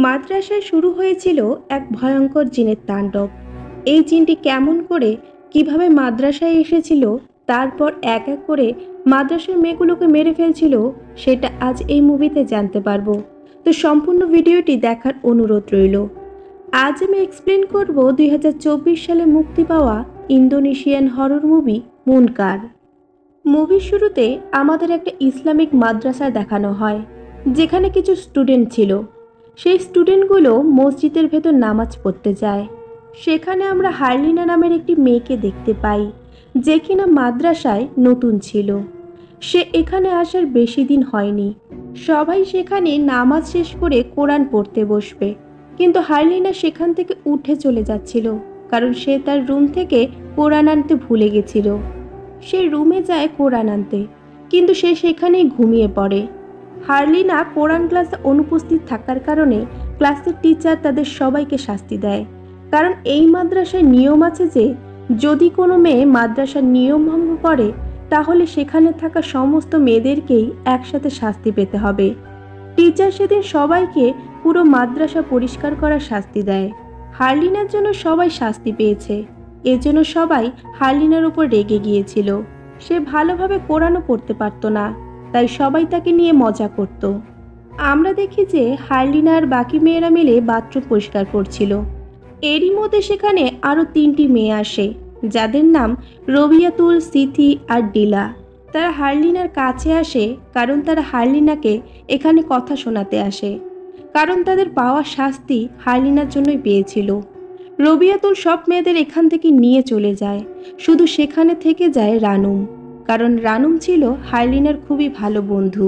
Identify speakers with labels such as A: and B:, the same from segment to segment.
A: মাদ্রাসায় শুরু হয়েছিল এক ভয়ঙ্কর জিনের তাণ্ডব। এই জিনটি কেমন করে কিভাবে মাদ্রাসায় এসেছিল, তারপর এক এক করে মাদ্রাসার মেয়েগুলোকে মেরে ফেলছিল, সেটা আজ এই মুভিতে জানতে পারবো। তো সম্পূর্ণ ভিডিওটি দেখার অনুরোধ রইল। আজ আমি এক্সপ্লেন করব 2024 সালে মুক্তি পাওয়া ইন্দোনেশিয়ান হরর মুভি মুনকার। মুভির শুরুতে আমাদের একটা ইসলামিক মাদ্রাসায় দেখানো হয়, যেখানে কিছু স্টুডেন্ট ছিল। সেই স্টুডেন্টগুলো মসজিদের ভেতর নামাজ পড়তে যায়। সেখানে আমরা হার্লিনা নামের একটি মেয়েকে দেখতে পাই, যে কিনা মাদ্রাসায় নতুন ছিল। সে এখানে আসার বেশি দিন হয়নি। সবাই সেখানে নামাজ শেষ করে কোরআন পড়তে বসবে, কিন্তু হার্লিনা সেখান থেকে উঠে চলে যাচ্ছিল, কারণ সে তার রুম থেকে কোরআন আনতে ভুলে গেছিল। সে রুমে যায় কোরআন আনতে, কিন্তু সে সেখানেই ঘুমিয়ে পড়ে। হার্লিনা কোরআন ক্লাসে অনুপস্থিত থাকার কারণে ক্লাসের টিচার তাদের সবাইকে শাস্তি দেয়। কারণ এই মাদ্রাসায় নিয়ম আছে যে যদি কোনো মেয়ে মাদ্রাসার নিয়ম ভঙ্গ করে, তাহলে সেখানে থাকা সমস্ত মেয়েদেরকেই একসাথে শাস্তি পেতে হবে। টিচার সেদিন সবাইকে পুরো মাদ্রাসা পরিষ্কার করার শাস্তি দেয়। হার্লিনার জন্য সবাই শাস্তি পেয়েছে, এজন্য সবাই হার্লিনার উপর রেগে গিয়েছিল। সে ভালোভাবে কোরআনও পড়তে পারত না, তাই সবাই তাকে নিয়ে মজা করত। আমরা দেখি যে হার্লিনা আর বাকি মেয়েরা মিলে বাথরুম পরিষ্কার করছিল। এরই মধ্যে সেখানে আরও 3টি মেয়ে আসে, যাদের নাম রবিয়াতুল, সিথি আর ডিলা। তারা হার্লিনার কাছে আসে কারণ তারা হার্লিনাকে এখানে কথা শোনাতে আসে, কারণ তাদের পাওয়া শাস্তি হার্লিনার জন্যই পেয়েছিল। রবিয়াতুল সব মেয়েদের এখান থেকে নিয়ে চলে যায়, শুধু সেখানে থেকে যায় রানুম, কারণ রানুম ছিল হার্লিনার খুবই ভালো বন্ধু।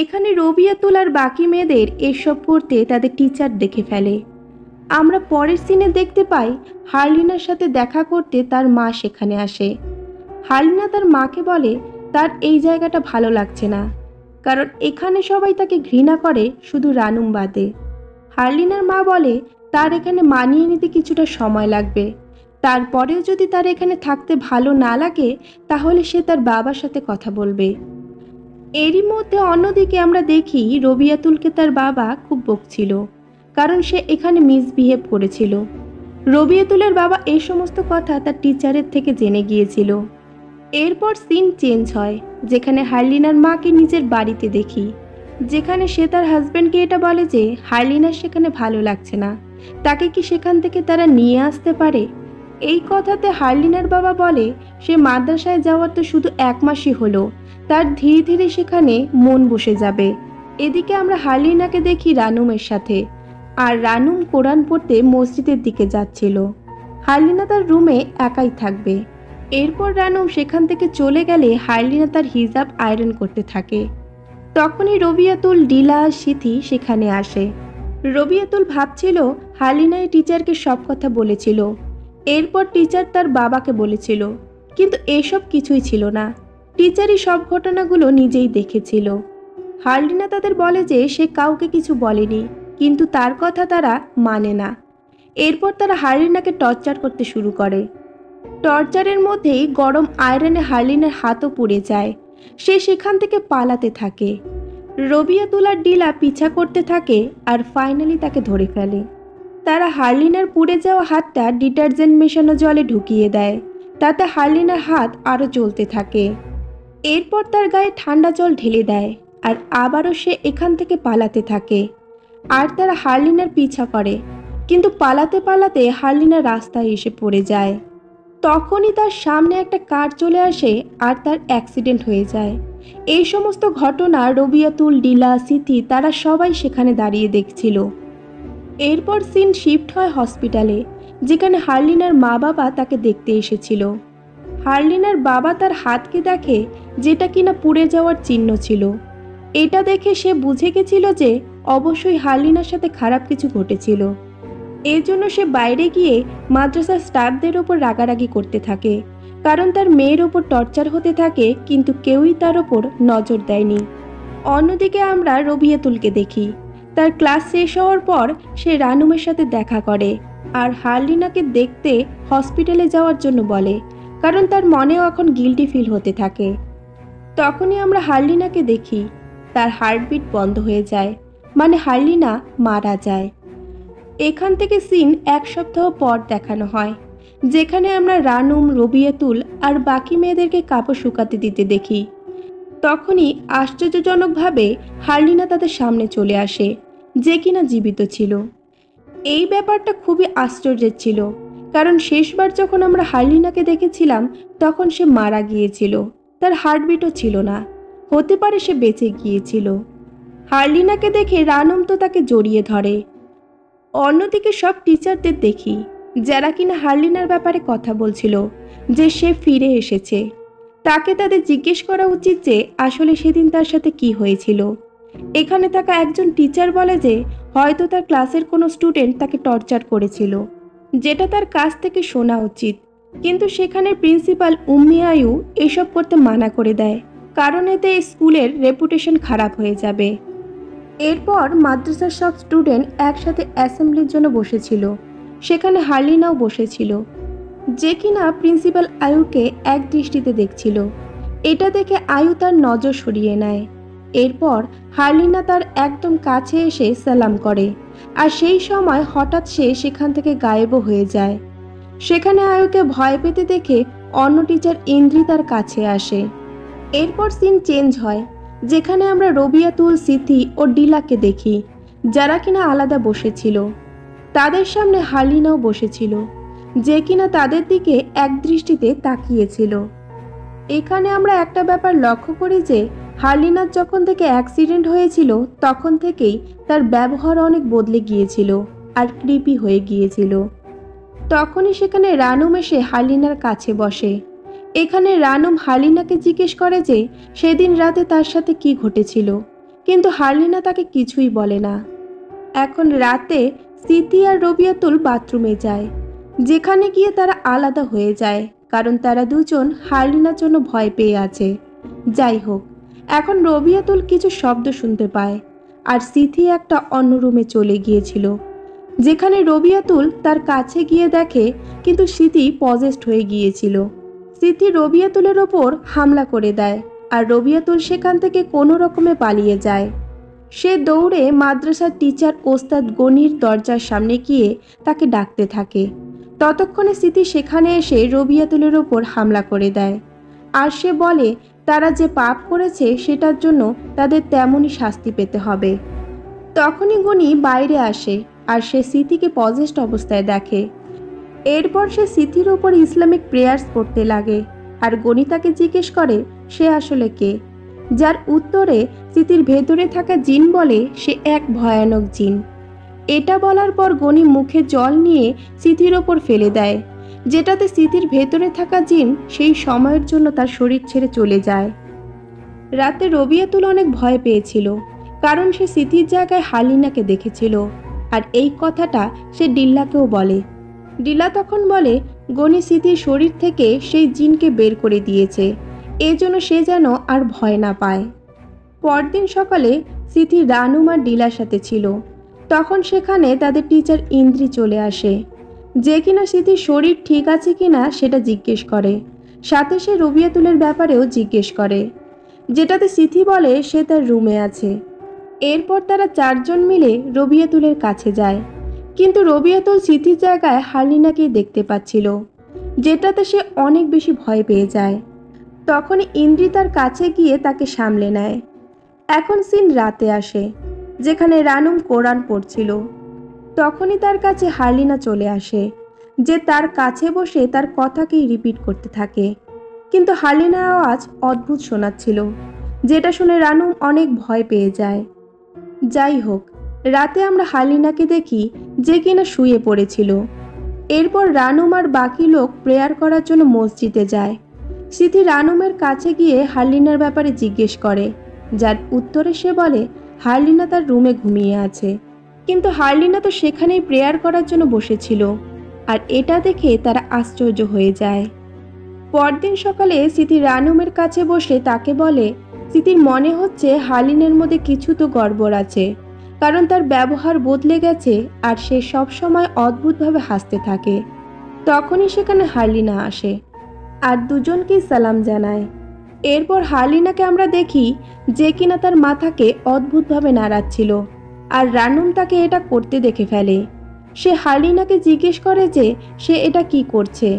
A: এখানে রবিয়াতুল আর বাকি মেয়েদের এসব করতে তাদের টিচার দেখে ফেলে। আমরা পরের সিনে দেখতে পাই হার্লিনার সাথে দেখা করতে তার মা সেখানে আসে। হার্লিনা তার মাকে বলে তার এই জায়গাটা ভালো লাগছে না, কারণ এখানে সবাই তাকে ঘৃণা করে, শুধু রানুম বাদে। হার্লিনার মা বলে তার এখানে মানিয়ে নিতে কিছুটা সময় লাগবে, তারপরেও যদি তার এখানে থাকতে ভালো না লাগে, তাহলে সে তার বাবার সাথে কথা বলবে। এরই মধ্যে অন্যদিকে আমরা দেখি রবিয়াতুলকে তার বাবা খুব বকছিল, কারণ সে এখানে মিসবিহেভ করেছিল। রবিয়াতুলের বাবা এই সমস্ত কথা তার টিচারের থেকে জেনে গিয়েছিল। এরপর সিন চেঞ্জ হয়, যেখানে হার্লিনার মাকে নিজের বাড়িতে দেখি, যেখানে সে তার হাজব্যান্ডকে এটা বলে যে হার্লিনার সেখানে ভালো লাগছে না, তাকে কি সেখান থেকে তারা নিয়ে আসতে পারে। এই কথাতে হার্লিনার বাবা বলে সে মাদ্রাসায় যাওয়ার তো শুধু 1 মাসই হলো, তার ধীরে ধীরে সেখানে মন বসে যাবে। এদিকে আমরা হার্লিনাকে দেখি রানুমের সাথে, আর রানুম কোরআন পড়তে মসজিদের দিকে যাচ্ছিল। হার্লিনা তার রুমে একাই থাকবে। এরপর রানুম সেখান থেকে চলে গেলে হার্লিনা তার হিজাব আয়রন করতে থাকে। তখনই রবিয়াতুল, ডিলা আর সিথি সেখানে আসে। রবিয়াতুল ভাবছিল হার্লিনা এই টিচারকে সব কথা বলেছিল, এরপর টিচার তার বাবাকে বলেছিল, কিন্তু এসব কিছুই ছিল না। টিচারই সব ঘটনাগুলো নিজেই দেখেছিল। হার্লিনা তাদের বলে যে সে কাউকে কিছু বলেনি, কিন্তু তার কথা তারা মানে না। এরপর তারা হার্লিনাকে টর্চার করতে শুরু করে। টর্চারের মধ্যেই গরম আয়রনে হার্লিনার হাতও পুড়ে যায়। সে সেখান থেকে পালাতে থাকে। রবিয়াতুল আর ডিলা পিছা করতে থাকে, আর ফাইনালি তাকে ধরে ফেলে। তারা হার্লিনার পুড়ে যাওয়া হাতটা ডিটারজেন্ট মেশানো জলে ঢুকিয়ে দেয়, তাতে হার্লিনার হাত আরও জ্বলতে থাকে। এরপর তার গায়ে ঠান্ডা জল ঢেলে দেয়, আর আবারও সে এখান থেকে পালাতে থাকে। আর তারা হার্লিনার পিছা করে, কিন্তু পালাতে পালাতে হার্লিনা রাস্তায় এসে পড়ে যায়। তখনই তার সামনে একটা কার চলে আসে, আর তার অ্যাক্সিডেন্ট হয়ে যায়। এই সমস্ত ঘটনা রবিয়াতুল, ডিলা, সিথি তারা সবাই সেখানে দাঁড়িয়ে দেখছিল। এরপর সিন শিফট হয় হসপিটালে, যেখানে হার্লিনার মা বাবা তাকে দেখতে এসেছিল। হার্লিনার বাবা তার হাতকে দেখে, যেটা কিনা পুড়ে যাওয়ার চিহ্ন ছিল। এটা দেখে সে বুঝে গেছিল যে অবশ্যই হার্লিনার সাথে খারাপ কিছু ঘটেছিল। এর জন্য সে বাইরে গিয়ে মাদ্রাসার স্টাফদের ওপর রাগারাগি করতে থাকে, কারণ তার মেয়ের ওপর টর্চার হতে থাকে, কিন্তু কেউই তার ওপর নজর দেয়নি। অন্যদিকে আমরা রবিয়াতুলকে দেখি। তার ক্লাস শেষ হওয়ার পর সে রানুমের সাথে দেখা করে, আর হার্লিনাকে দেখতে হসপিটালে যাওয়ার জন্য বলে, কারণ তার মনেও এখন গিল্টি ফিল হতে থাকে। তখনই আমরা হার্লিনাকে দেখি, তার হার্টবিট বন্ধ হয়ে যায়, মানে হার্লিনা মারা যায়। এখান থেকে সিন এক সপ্তাহ পর দেখানো হয়, যেখানে আমরা রানুম, রবিয়াতুল আর বাকি মেয়েদেরকে কাপড় শুকাতে দিতে দেখি। তখনই আশ্চর্যজনকভাবে হার্লিনা তাদের সামনে চলে আসে, যে কিনা জীবিত ছিল। এই ব্যাপারটা খুবই আশ্চর্যের ছিল, কারণ শেষবার যখন আমরা হার্লিনাকে দেখেছিলাম তখন সে মারা গিয়েছিল, তার হার্টবিটও ছিল না। হতে পারে সে বেঁচে গিয়েছিল। হার্লিনাকে দেখে রানুম তো তাকে জড়িয়ে ধরে। অন্যদিকে সব টিচারদের দেখি, যারা কিনা হার্লিনার ব্যাপারে কথা বলছিল, যে সে ফিরে এসেছে। তাকে তাদের জিজ্ঞেস করা উচিত যে আসলে সেদিন তার সাথে কি হয়েছিল। এখানে থাকা একজন টিচার বলে যে হয়তো তার ক্লাসের কোনো স্টুডেন্ট তাকে টর্চার করেছিল, যেটা তার কাছ থেকে শোনা উচিত। কিন্তু সেখানে প্রিন্সিপাল উম্মি আয়ু এসব করতে মানা করে দেয়, কারণ এতে স্কুলের রেপুটেশন খারাপ হয়ে যাবে। এরপর মাদ্রাসার সব স্টুডেন্ট একসাথে অ্যাসেম্বলির জন্য বসেছিল। সেখানে হার্লিনাও বসেছিল, যে কিনা প্রিন্সিপাল আয়ুকে এক দৃষ্টিতে দেখছিল। এটা দেখে আয়ু তার নজর সরিয়ে নেয়। এরপর হার্লিনা তার একদম কাছে এসে সালাম করে, আর সেই সময় হঠাৎ সে সেখান থেকে গায়েবও হয়ে যায়। সেখানে আয়ুকে ভয় পেতে দেখে অন্য টিচার ইন্দ্রি তার কাছে আসে। এরপর সিন চেঞ্জ হয়, যেখানে আমরা রবিয়াতুল, সিথি ও ডিলাকে দেখি, যারা কিনা আলাদা বসেছিল। তাদের সামনে হার্লিনাও বসেছিল, যে কিনা তাদের দিকে এক দৃষ্টিতে তাকিয়েছিল। এখানে আমরা একটা ব্যাপার লক্ষ্য করি যে হার্লিনার যখন থেকে অ্যাক্সিডেন্ট হয়েছিল তখন থেকেই তার ব্যবহার অনেক বদলে গিয়েছিল আর ক্রিপি হয়ে গিয়েছিল। তখনই সেখানে রানুম এসে হার্লিনার কাছে বসে। এখানে রানুম হার্লিনাকে জিজ্ঞেস করে যে সেদিন রাতে তার সাথে কি ঘটেছিল, কিন্তু হার্লিনা তাকে কিছুই বলে না। এখন রাতে সিথি আর রবিয়াতুল বাথরুমে যায়, যেখানে গিয়ে তারা আলাদা হয়ে যায়, কারণ তারা দুজন হার্লিনার জন্য ভয় পেয়ে আছে। যাই হোক, এখন রবিয়াতুল কিছু শব্দ শুনতে পায়, আর সিথি একটা অন্য রুমে চলে গিয়েছিল, যেখানে রবিয়াতুল তার কাছে গিয়ে দেখে কিন্তু সিথি পজেসড হয়ে গিয়েছিল। সিথি রবিয়াতুলের ওপর হামলা করে দেয়, আর রবিয়াতুল সেখান থেকে কোনো রকমে পালিয়ে যায়। সে দৌড়ে মাদ্রাসার টিচার ওস্তাদ গনির দরজার সামনে গিয়ে তাকে ডাকতে থাকে। ততক্ষণে সিথি সেখানে এসে রবিয়াতুলের ওপর হামলা করে দেয়, আর সে বলে তারা যে পাপ করেছে সেটার জন্য তাদের তেমনই শাস্তি পেতে হবে। তখনই গনি বাইরে আসে, আর সে সিথিকে পজেসড অবস্থায় দেখে। এরপর সে সিথির ওপর ইসলামিক প্রেয়ার্স করতে লাগে, আর গনি তাকে জিজ্ঞেস করে সে আসলে কে, যার উত্তরে সিথির ভেতরে থাকা জিন বলে সে এক ভয়ানক জিন। এটা বলার পর গনি মুখে জল নিয়ে সিথির ওপর ফেলে দেয়, যেটাতে সিথির ভেতরে থাকা জিন সেই সময়ের জন্য তার শরীর ছেড়ে চলে যায়। রাতে রবিয়াতুল অনেক ভয় পেয়েছিল, কারণ সে সিথির জায়গায় হার্লিনাকে দেখেছিল, আর এই কথাটা সে ডিল্লাকেও বলে। ডিল্লা তখন বলে গনি সিথির শরীর থেকে সেই জিনকে বের করে দিয়েছে, এজন্য সে যেন আর ভয় না পায়। পরদিন সকালে সিথি রানুম আর ডিলার সাথে ছিল। তখন সেখানে তাদের টিচার ইন্দ্রি চলে আসে, যে কিনা সিথির শরীর ঠিক আছে কিনা সেটা জিজ্ঞেস করে। সাথে সে রবিয়াতুলের ব্যাপারেও জিজ্ঞেস করে, যেটাতে সিথি বলে সে তার রুমে আছে। এরপর তারা চারজন মিলে রবিয়াতুলের কাছে যায়, কিন্তু রবিয়াতুল সিথির জায়গায় হার্লিনাকেই দেখতে পাচ্ছিল, যেটাতে সে অনেক বেশি ভয় পেয়ে যায়। তখনই ইন্দ্রি তার কাছে গিয়ে তাকে সামলে নেয়। এখন সিন রাতে আসে, যেখানে রানুম কোরআন পড়ছিল। তখনই তার কাছে হার্লিনা চলে আসে, যে তার কাছে বসে তার কথাকেই রিপিট করতে থাকে, কিন্তু হার্লিনার আওয়াজ অদ্ভুত শোনাচ্ছিল, যেটা শুনে রানুম অনেক ভয় পেয়ে যায়। যাই হোক, রাতে আমরা হার্লিনাকে দেখি, যে কিনা শুয়ে পড়েছিল। এরপর রানুম আর বাকি লোক প্রেয়ার করার জন্য মসজিদে যায়। সিথি রানুমের কাছে গিয়ে হার্লিনার ব্যাপারে জিজ্ঞেস করে, যার উত্তরে সে বলে হার্লিনা তার রুমে ঘুমিয়ে আছে, কিন্তু হার্লিনা তো সেখানেই প্রেয়ার করার জন্য বসেছিল। আর এটা দেখে তারা আশ্চর্য হয়ে যায়। পরদিন সকালে সিথি রানুমের কাছে বসে তাকে বলে সিথির মনে হচ্ছে হার্লিনের মধ্যে কিছু তো গড়বড় আছে, কারণ তার ব্যবহার বদলে গেছে আর সে সব সময় অদ্ভুতভাবে হাসতে থাকে। তখনই সেখানে হার্লিনা আসে আর দুজনকেই সালাম জানায়। এরপর হার্লিনাকে আমরা দেখি, যে কিনা তার মাথাকে অদ্ভুতভাবে নাড়াচ্ছিল, আর রানুম তাকে এটা করতে দেখে ফেলে। সে হারলিনাকে জিজ্ঞেস করে যে সে এটা কি করছে।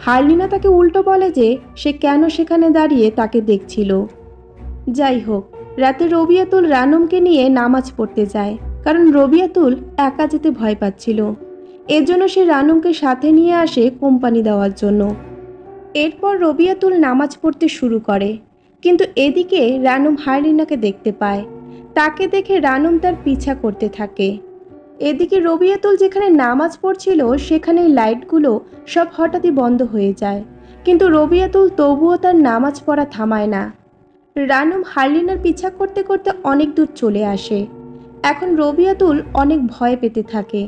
A: হারলিনা তাকে উল্টো বলে যে সে কেন সেখানে দাঁড়িয়ে তাকে দেখছিল। যাই হোক, রাতে রবিয়াতুল রানুমকে নিয়ে নামাজ পড়তে যায়, কারণ রবিয়াতুল একা যেতে ভয় পাচ্ছিল। এজন্য সে রানুমকে সাথে নিয়ে আসে কোম্পানি দেওয়ার জন্য। এরপর রবিয়াতুল নামাজ পড়তে শুরু করে, কিন্তু এদিকে রানুম হারলিনাকে দেখতে পায়। তাকে দেখে রানুম তার পিছা করতে থাকে। এদিকে রবিয়াতুল যেখানে নামাজ পড়ছিল সেখানে লাইটগুলো সব হঠাৎই বন্ধ হয়ে যায়, কিন্তু রবিয়াতুল তবুও তার নামাজ পড়া থামায় না। রানুম হারলিনার পিছা করতে করতে অনেক দূর চলে আসে। এখন রবিয়াতুল অনেক ভয় পেতে থাকে,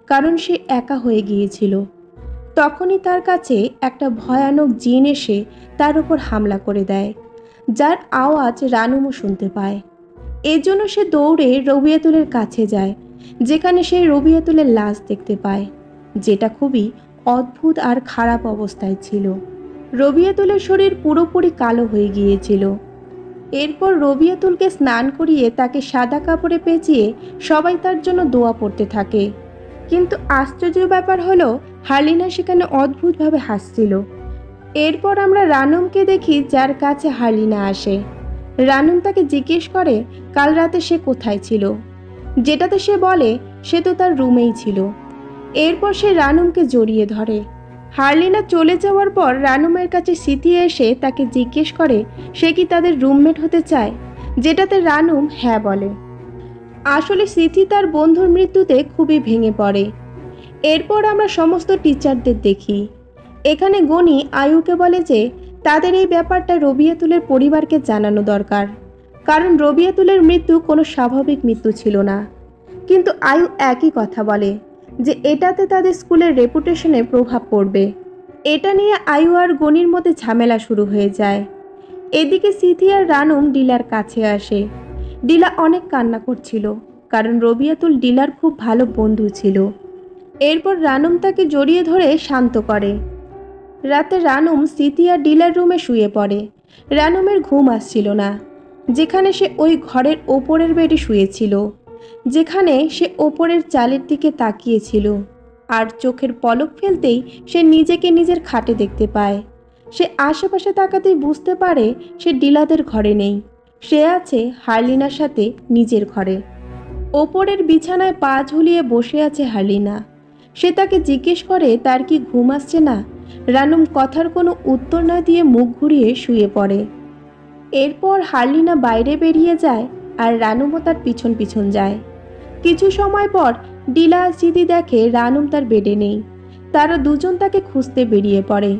A: কারণ সে একা হয়ে গিয়েছিল। তখনই তার কাছে একটা ভয়ানক জিন এসে তার উপর হামলা করে দেয়, যার আওয়াজ রানুমও শুনতে পায়। এজন্য সে দৌড়ে রবিয়াতুলের কাছে যায়, যেখানে সে রবিয়াতুলের লাশ দেখতে পায়, যেটা খুবই অদ্ভুত আর খারাপ অবস্থায় ছিল। রবিয়াতুলের শরীর পুরোপুরি কালো হয়ে গিয়েছিল। এরপর রবিয়াতুলকে স্নান করিয়ে তাকে সাদা কাপড়ে পেঁচিয়ে সবাই তার জন্য দোয়া পড়তে থাকে। কিন্তু আশ্চর্য ব্যাপার হলো, হারলিনা সেখানে অদ্ভুতভাবে হাসছিল। এরপর আমরা রানুমকে দেখি, যার কাছে হারলিনা আসে। রানুম তাকে জিজ্ঞেস করে কাল রাতে সে কোথায় ছিল, যেটাতে সে বলে সে তো তার রুমেই ছিল। এরপর সে রানুমকে জড়িয়ে ধরে। হারলিনা চলে যাওয়ার পর রানুমের কাছে সিথি এসে তাকে জিজ্ঞেস করে সে কি তাদের রুমমেট হতে চায়, যেটাতে রানুম হ্যাঁ বলে। আসলে সিথি তার বন্ধুর মৃত্যুতে খুবই ভেঙে পড়ে। এরপর আমরা সমস্ত টিচারদের দেখি। এখানে গনি আয়ুকে বলে যে তাদের এই ব্যাপারটা রবিয়াতুলের পরিবারকে জানানো দরকার, কারণ রবিয়াতুলের মৃত্যু কোনো স্বাভাবিক মৃত্যু ছিল না। কিন্তু আয়ু একই কথা বলে যে এটাতে তাদের স্কুলের রেপুটেশনে প্রভাব পড়বে। এটা নিয়ে আয়ু আর গনির মধ্যে ঝামেলা শুরু হয়ে যায়। এদিকে সিথি আর রানুম ডিলার কাছে আসে। ডিলা অনেক কান্না করছিল, কারণ রবিয়াতুল ডিলার খুব ভালো বন্ধু ছিল। এরপর রানুম তাকে জড়িয়ে ধরে শান্ত করে। রাতে রানুম সিথি আর ডিলার রুমে শুয়ে পড়ে। রানুমের ঘুম আসছিল না, যেখানে সে ওই ঘরের ওপরের বেডে শুয়েছিল, যেখানে সে ওপরের চালের দিকে তাকিয়েছিল। আর চোখের পলক ফেলতেই সে নিজেকে নিজের খাটে দেখতে পায়। সে আশেপাশে তাকাতেই বুঝতে পারে সে ডিলাদের ঘরে নেই, সে আছে হারলিনার সাথে নিজের ঘরে। ওপরের বিছানায় পা ঝুলিয়ে বসে আছে হারলিনা। সে তাকে জিজ্ঞেস করে তার কি ঘুম আসছে না। রানুম কথার কোনো উত্তর না দিয়ে মুখ ঘুরিয়ে শুয়ে পড়ে। এরপর হারলিনা বাইরে বেরিয়ে যায় আর রানুমও তার পিছন পিছন যায়। কিছু সময় পর ডিলা আর সিথি দেখে রানুম তার বেডে নেই। তারা দুজন তাকে খুঁজতে বেরিয়ে পড়ে।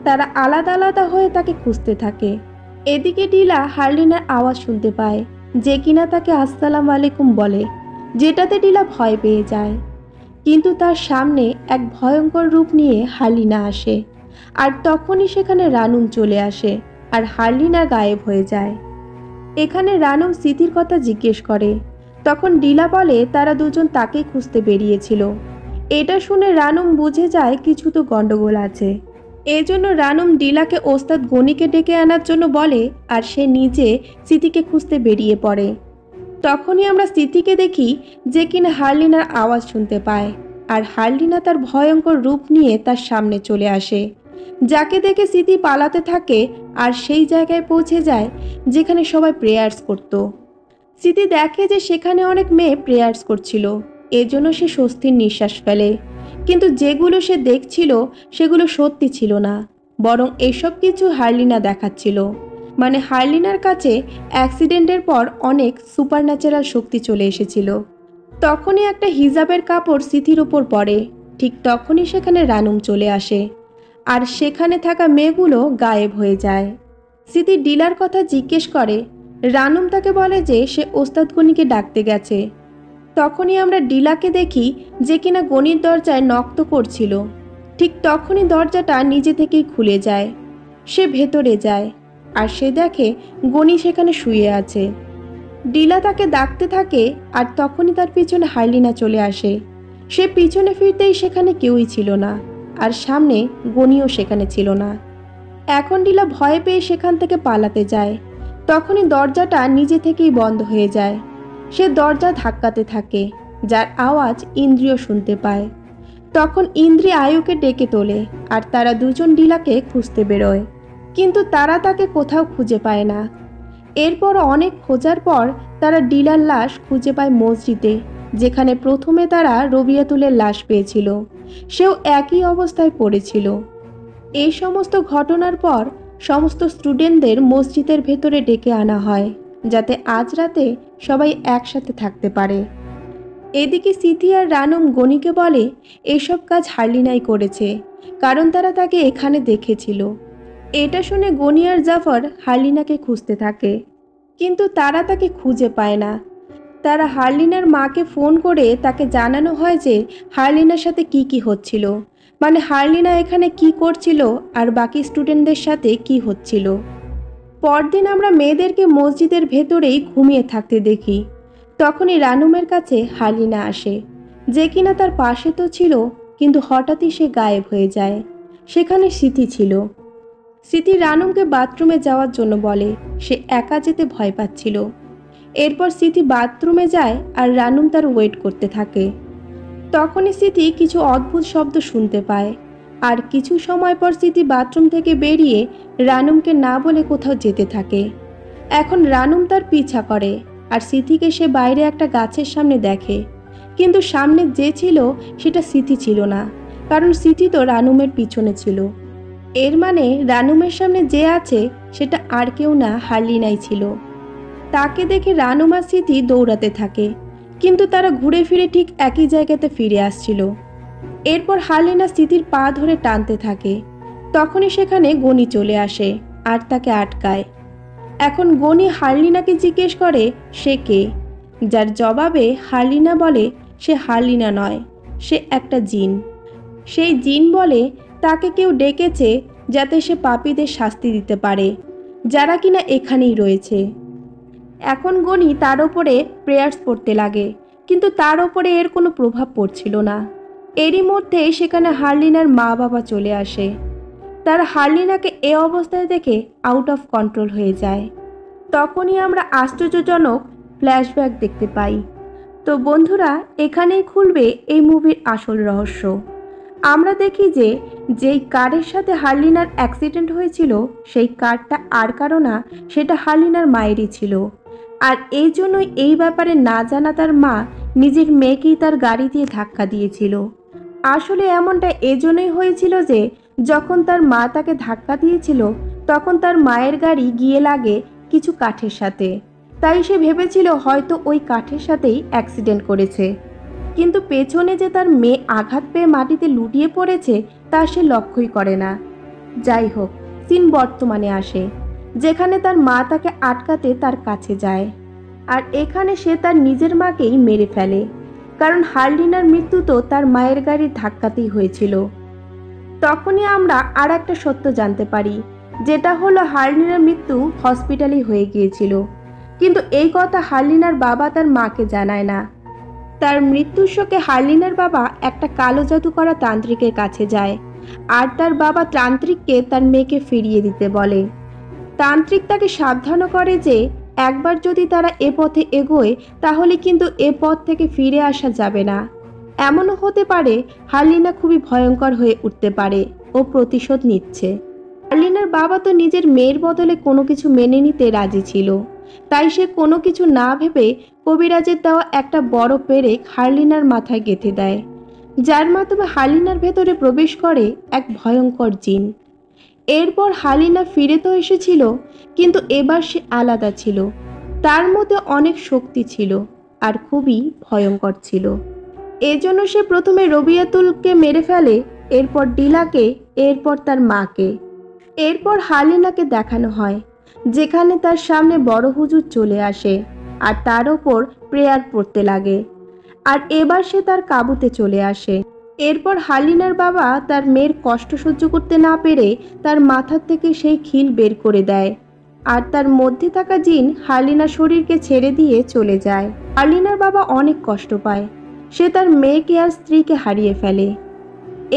A: তারা আলাদা আলাদা হয়ে তাকে খুঁজতে থাকে। এদিকে ডিলা হারলিনার আওয়াজ শুনতে পায়, যে কিনা তাকে আসসালামু আলাইকুম বলে, যেটাতে ডিলা ভয় পেয়ে যায়। কিন্তু তার সামনে এক ভয়ঙ্কর রূপ নিয়ে হারলিনা আসে, আর তখনই সেখানে রানুম চলে আসে আর হারলিনা গায়েব হয়ে যায়। এখানে রানুম সিথির কথা জিজ্ঞেস করে, তখন ডিলা বলে তারা দুজন তাকেই খুঁজতে বেরিয়েছিল। এটা শুনে রানুম বুঝে যায় কিছু তো গন্ডগোল আছে। এজন্য রানুম ডিলাকে ওস্তাদ গনিকে ডেকে আনার জন্য বলে, আর সে নিজে সিথিকে খুঁজতে বেরিয়ে পড়ে। তখনই আমরা সিথিকে দেখি, যে কিনা হারলিনার আওয়াজ শুনতে পায়, আর হারলিনা তার ভয়ঙ্কর রূপ নিয়ে তার সামনে চলে আসে, যাকে দেখে সিথি পালাতে থাকে আর সেই জায়গায় পৌঁছে যায় যেখানে সবাই প্রেয়ার্স করত। সিথি দেখে যে সেখানে অনেক মেয়ে প্রেয়ার্স করছিল, এজন্য সে স্বস্তির নিঃশ্বাস ফেলে। কিন্তু যেগুলো সে দেখছিল সেগুলো সত্যি ছিল না, বরং এসব কিছু হারলিনা দেখাচ্ছিল। মানে হারলিনার কাছে অ্যাক্সিডেন্টের পর অনেক সুপারন্যাচারাল শক্তি চলে এসেছিল। তখনই একটা হিজাবের কাপড় সিথির উপর পড়ে। ঠিক তখনই সেখানে রানুম চলে আসে, আর সেখানে থাকা মেয়েগুলো গায়েব হয়ে যায়। সিথি ডিলার কথা জিজ্ঞেস করে। রানুম তাকে বলে যে সে ওস্তাদ গনিকে ডাকতে গেছে। তখনই আমরা ডিলাকে দেখি, যে কিনা গনির দরজায় নক তো করছিল। ঠিক তখনই দরজাটা নিজে থেকেই খুলে যায়। সে ভেতরে যায় আর সে দেখে গনি সেখানে শুয়ে আছে। ডিলা তাকে ডাকতে থাকে, আর তখনই তার পিছনে হারলিনা চলে আসে। সে পিছনে ফিরতেই সেখানে কেউই ছিল না, আর সামনে গনিও সেখানে ছিল না। এখন ডিলা ভয় পেয়ে সেখান থেকে পালাতে যায়। তখনই দরজাটা নিজে থেকেই বন্ধ হয়ে যায়। সে দরজা ধাক্কাতে থাকে, যার আওয়াজ ইন্দ্রিয় শুনতে পায়। তখন ইন্দ্রি আয়ুকে ডেকে তোলে আর তারা দুজন ডিলাকে খুঁজতে বেরোয়, কিন্তু তারা তাকে কোথাও খুঁজে পায় না। এরপর অনেক খোঁজার পর তারা ডিলার লাশ খুঁজে পায় মসজিদে, যেখানে প্রথমে তারা রবিয়াতুলের লাশ পেয়েছিল। সেও একই অবস্থায় পড়েছিল। এই সমস্ত ঘটনার পর সমস্ত স্টুডেন্টদের মসজিদের ভেতরে ডেকে আনা হয়, যাতে আজ রাতে সবাই একসাথে থাকতে পারে। এদিকে সিথি আর রানম গনিকে বলে এসব কাজ হার্লিনাই করেছে, কারণ তারা তাকে এখানে দেখেছিল। এটা শুনে গনি আর জাফর হার্লিনাকে খুঁজতে থাকে, কিন্তু তারা তাকে খুঁজে পায় না। তারা হার্লিনার মাকে ফোন করে তাকে জানানো হয় যে হার্লিনার সাথে কি হচ্ছিল, মানে হার্লিনা এখানে কি করছিল আর বাকি স্টুডেন্টদের সাথে কি হচ্ছিল। পরদিন আমরা মেয়েদেরকে মসজিদের ভেতরেই ঘুমিয়ে থাকতে দেখি। তখনই রানুমের কাছে হার্লিনা আসে, যে কিনা তার পাশে তো ছিল, কিন্তু হঠাৎই সে গায়েব হয়ে যায়। সেখানে সিথি ছিল। সিথি রানুমকে বাথরুমে যাওয়ার জন্য বলে, সে একা যেতে ভয় পাচ্ছিল। এরপর সিথি বাথরুমে যায় আর রানুম তার ওয়েট করতে থাকে। তখনই সিথি কিছু অদ্ভুত শব্দ শুনতে পায়, আর কিছু সময় পর সিথি বাথরুম থেকে বেরিয়ে রানুমকে না বলে কোথাও যেতে থাকে। এখন রানুম তার পিছা করে, আর সিথিকে সে বাইরে একটা গাছের সামনে দেখে, কিন্তু সামনে যে ছিল সেটা সিথি ছিল না, কারণ সিথি তো রানুমের পিছনে ছিল। এর মানে রানুমের সামনে যে আছে সেটা আর কেউ না, হার্লিনাই ছিল। তাকে দেখে রানুম আর সিথি দৌড়াতে থাকে, কিন্তু তারা ঘুরে ফিরে ঠিক একই জায়গাতে ফিরে আসছিল। এরপর হার্লিনা সিথির পা ধরে টানতে থাকে। তখনই সেখানে গনি চলে আসে আর তাকে আটকায়। এখন গনি হার্লিনাকে জিজ্ঞেস করে সে কে, যার জবাবে হার্লিনা বলে সে হার্লিনা নয়, সে একটা জিন। সেই জিন বলে তাকে কেউ ডেকেছে যাতে সে পাপীদের শাস্তি দিতে পারে, যারা কিনা এখানেই রয়েছে। এখন গনি তার ওপরে প্রেয়ার্স পড়তে লাগে, কিন্তু তার ওপরে এর কোনো প্রভাব পড়ছিল না। এরই মধ্যে সেখানে হার্লিনার মা বাবা চলে আসে। তারা হার্লিনাকে এ অবস্থায় দেখে আউট অফ কন্ট্রোল হয়ে যায়। তখনই আমরা আশ্চর্যজনক ফ্ল্যাশব্যাক দেখতে পাই। তো বন্ধুরা, এখানেই খুলবে এই মুভির আসল রহস্য। আমরা দেখি যে যেই কারের সাথে হার্লিনার অ্যাক্সিডেন্ট হয়েছিল সেই কারটা আর কারো না, সেটা হার্লিনার মায়েরই ছিল। আর এই জন্যই এই ব্যাপারে না জানা তার মা নিজের মেয়েকেই তার গাড়ি দিয়ে ধাক্কা দিয়েছিল। আসলে এমনটা এজন্যই হয়েছিল যে যখন তার মা তাকে ধাক্কা দিয়েছিল তখন তার মায়ের গাড়ি গিয়ে লাগে কিছু কাঠের সাথে, তাই সে ভেবেছিল হয়তো ওই কাঠের সাথেই অ্যাক্সিডেন্ট করেছে। কিন্তু পেছনে যে তার মেয়ে আঘাত পেয়ে মাটিতে লুটিয়ে পড়েছে তা সে লক্ষ্যই করে না। যাই হোক, সিন বর্তমানে আসে, যেখানে তার মা তাকে আটকাতে তার কাছে যায়, আর এখানে সে তার নিজের মাকেই মেরে ফেলে, কারণ হার্লিনার মৃত্যু তো তার মায়ের গাড়ির ধাক্কাতেই হয়েছিল। তখনই আমরা আর একটা সত্য জানতে পারি, যেটা হলো হার্লিনার মৃত্যু হসপিটালেই হয়ে গিয়েছিল, কিন্তু এই কথা হার্লিনার বাবা তার মাকে জানায় না। তার মৃত্যুর শোকে হার্লিনার বাবা একটা কালো জাদু করা তান্ত্রিকের কাছে যায়, আর তার বাবা তান্ত্রিককে তার মেয়েকে ফিরিয়ে দিতে বলে। তান্ত্রিক তাকে সাবধান করে যে একবার যদি তারা এ পথে এগোয় তাহলে কিন্তু এ পথ থেকে ফিরে আসা যাবে না। এমনও হতে পারে হার্লিনা খুবই ভয়ঙ্কর হয়ে উঠতে পারে ও প্রতিশোধ নিচ্ছে। হার্লিনার বাবা তো নিজের মেয়ের বদলে কোনো কিছু মেনে নিতে রাজি ছিল, তাই সে কোনো কিছু না ভেবে কবিরাজের দেওয়া একটা বড় পেরেক হার্লিনার মাথায় গেঁথে দেয়, যার মাধ্যমে হার্লিনার ভেতরে প্রবেশ করে এক ভয়ঙ্কর জিন। এরপর হার্লিনা ফিরে তো এসেছিল, কিন্তু এবার সে আলাদা ছিল। তার মধ্যে অনেক শক্তি ছিল আর খুবই ভয়ঙ্কর ছিল। এজন্য সে প্রথমে রবিয়াতুলকে মেরে ফেলে, এরপর ডিলাকে, এরপর তার মাকে। এরপর হার্লিনাকে দেখানো হয়, যেখানে তার সামনে বড় হুজুর চলে আসে আর তার ওপর প্রেয়ার পড়তে লাগে, আর এবার সে তার কাবুতে চলে আসে। এরপর হার্লিনার বাবা তার মেয়ের কষ্ট সহ্য করতে না পেরে তার মাথার থেকে সেই খিল বের করে দেয়, আর তার মধ্যে থাকা জিন হার্লিনার শরীরকে ছেড়ে দিয়ে চলে যায়। হার্লিনার বাবা অনেক কষ্ট পায়, সে তার মেয়েকে আর স্ত্রীকে হারিয়ে ফেলে।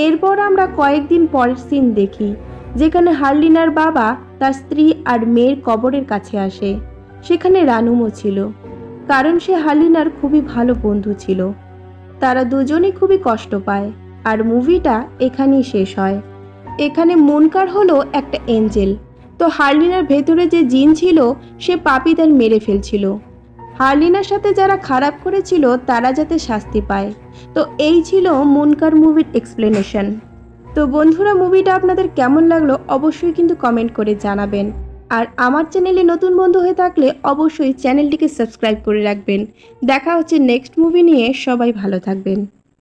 A: এরপর আমরা কয়েকদিন পরের সিন দেখি, যেখানে হার্লিনার বাবা তার স্ত্রী আর মেয়ের কবরের কাছে আসে। সেখানে রানুমও ছিল। কারণ সে হার্লিনার খুবই ভালো বন্ধু ছিল। তারা দুজনেই খুবই কষ্ট পায় আর মুভিটা এখানেই শেষ হয়। এখানে মুনকার হলো একটা এঞ্জেল। তো হার্লিনার ভেতরে যে জিন ছিল সে পাপীদের মেরে ফেলছিল। হার্লিনার সাথে যারা খারাপ করেছিল তারা যাতে শাস্তি পায়। তো এই ছিল মুনকার মুভির এক্সপ্লেনেশন। তো বন্ধুরা, মুভিটা আপনাদের কেমন লাগলো অবশ্যই কিন্তু কমেন্ট করে জানাবেন। আর আমার চ্যানেলে নতুন বন্ধু হয়ে থাকলে অবশ্যই চ্যানেলটিকে সাবস্ক্রাইব করে রাখবেন। দেখা হচ্ছে নেক্সট মুভি নিয়ে। সবাই ভালো থাকবেন।